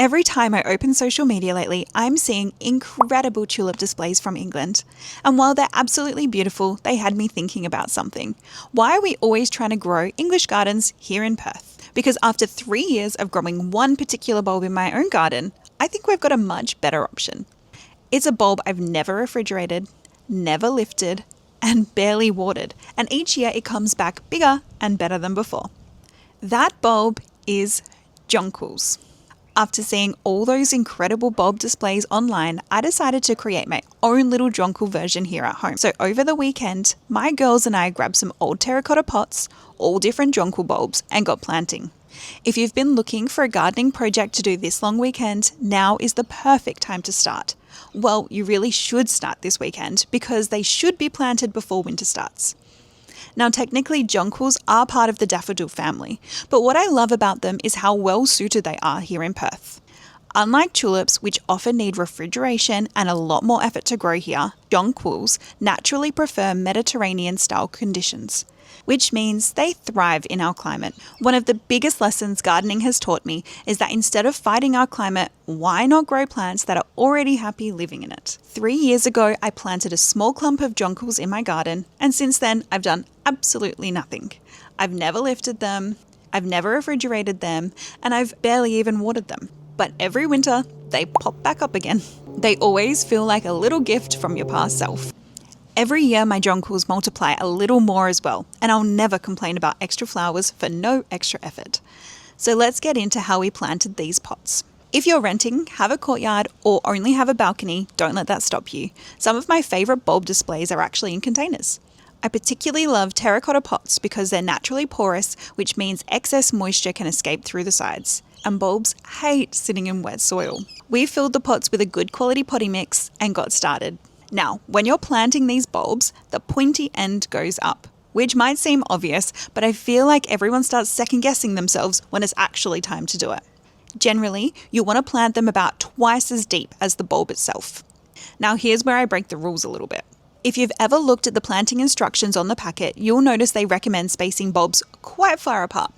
Every time I open social media lately, I'm seeing incredible tulip displays from England. And while they're absolutely beautiful, they had me thinking about something. Why are we always trying to grow English gardens here in Perth? Because after 3 years of growing one particular bulb in my own garden, I think we've got a much better option. It's a bulb I've never refrigerated, never lifted, and barely watered. And each year it comes back bigger and better than before. That bulb is Jonquils. After seeing all those incredible bulb displays online, I decided to create my own little jonquil version here at home. So over the weekend, my girls and I grabbed some old terracotta pots, all different jonquil bulbs, and got planting. If you've been looking for a gardening project to do this long weekend, now is the perfect time to start. Well, you really should start this weekend because they should be planted before winter starts. Now, technically, jonquils are part of the daffodil family, but what I love about them is how well suited they are here in Perth. Unlike tulips, which often need refrigeration and a lot more effort to grow here, jonquils naturally prefer Mediterranean-style conditions, which means they thrive in our climate. One of the biggest lessons gardening has taught me is that instead of fighting our climate, why not grow plants that are already happy living in it? 3 years ago, I planted a small clump of jonquils in my garden, and since then, I've done absolutely nothing. I've never lifted them, I've never refrigerated them, and I've barely even watered them. But every winter, they pop back up again. They always feel like a little gift from your past self. Every year my jonquils multiply a little more as well, and I'll never complain about extra flowers for no extra effort. So let's get into how we planted these pots. If you're renting, have a courtyard, or only have a balcony, don't let that stop you. Some of my favourite bulb displays are actually in containers. I particularly love terracotta pots because they're naturally porous, which means excess moisture can escape through the sides. And bulbs hate sitting in wet soil. We filled the pots with a good quality potting mix and got started. Now, when you're planting these bulbs, the pointy end goes up, which might seem obvious, but I feel like everyone starts second guessing themselves when it's actually time to do it. Generally, you want to plant them about twice as deep as the bulb itself. Now, here's where I break the rules a little bit. If you've ever looked at the planting instructions on the packet, you'll notice they recommend spacing bulbs quite far apart.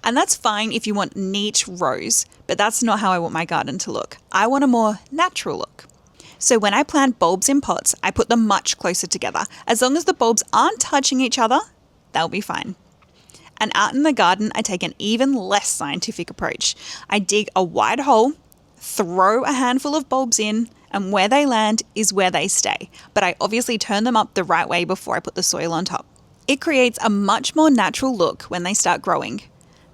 And that's fine if you want neat rows, but that's not how I want my garden to look. I want a more natural look. So when I plant bulbs in pots, I put them much closer together. As long as the bulbs aren't touching each other, they'll be fine. And out in the garden, I take an even less scientific approach. I dig a wide hole, throw a handful of bulbs in, and where they land is where they stay. But I obviously turn them up the right way before I put the soil on top. It creates a much more natural look when they start growing.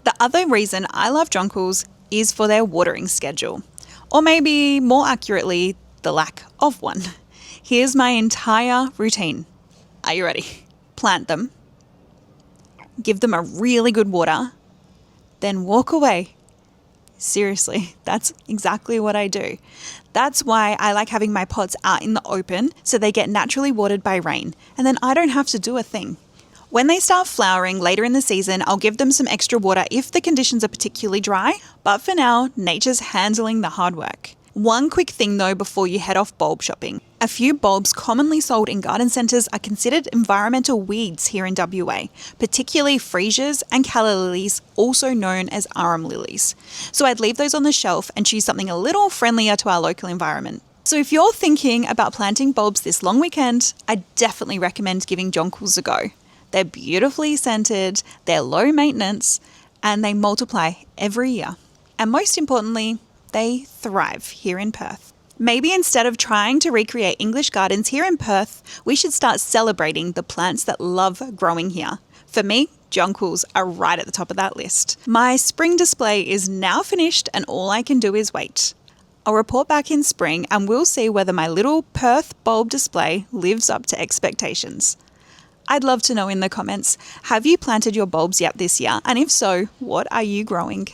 The other reason I love jonquils is for their watering schedule, or maybe more accurately, the lack of one. Here's my entire routine. Are you ready? Plant them, give them a really good water, then walk away. Seriously, that's exactly what I do. That's why I like having my pots out in the open so they get naturally watered by rain, and then I don't have to do a thing. When they start flowering later in the season, I'll give them some extra water if the conditions are particularly dry, but for now, nature's handling the hard work. One quick thing though before you head off bulb shopping. A few bulbs commonly sold in garden centres are considered environmental weeds here in WA, particularly freesias and calla lilies, also known as arum lilies. So I'd leave those on the shelf and choose something a little friendlier to our local environment. So if you're thinking about planting bulbs this long weekend, I definitely recommend giving jonquils a go. They're beautifully scented, they're low maintenance, and they multiply every year. And most importantly, they thrive here in Perth. Maybe instead of trying to recreate English gardens here in Perth, we should start celebrating the plants that love growing here. For me, jonquils are right at the top of that list. My spring display is now finished and all I can do is wait. I'll report back in spring and we'll see whether my little Perth bulb display lives up to expectations. I'd love to know in the comments, have you planted your bulbs yet this year? And if so, what are you growing?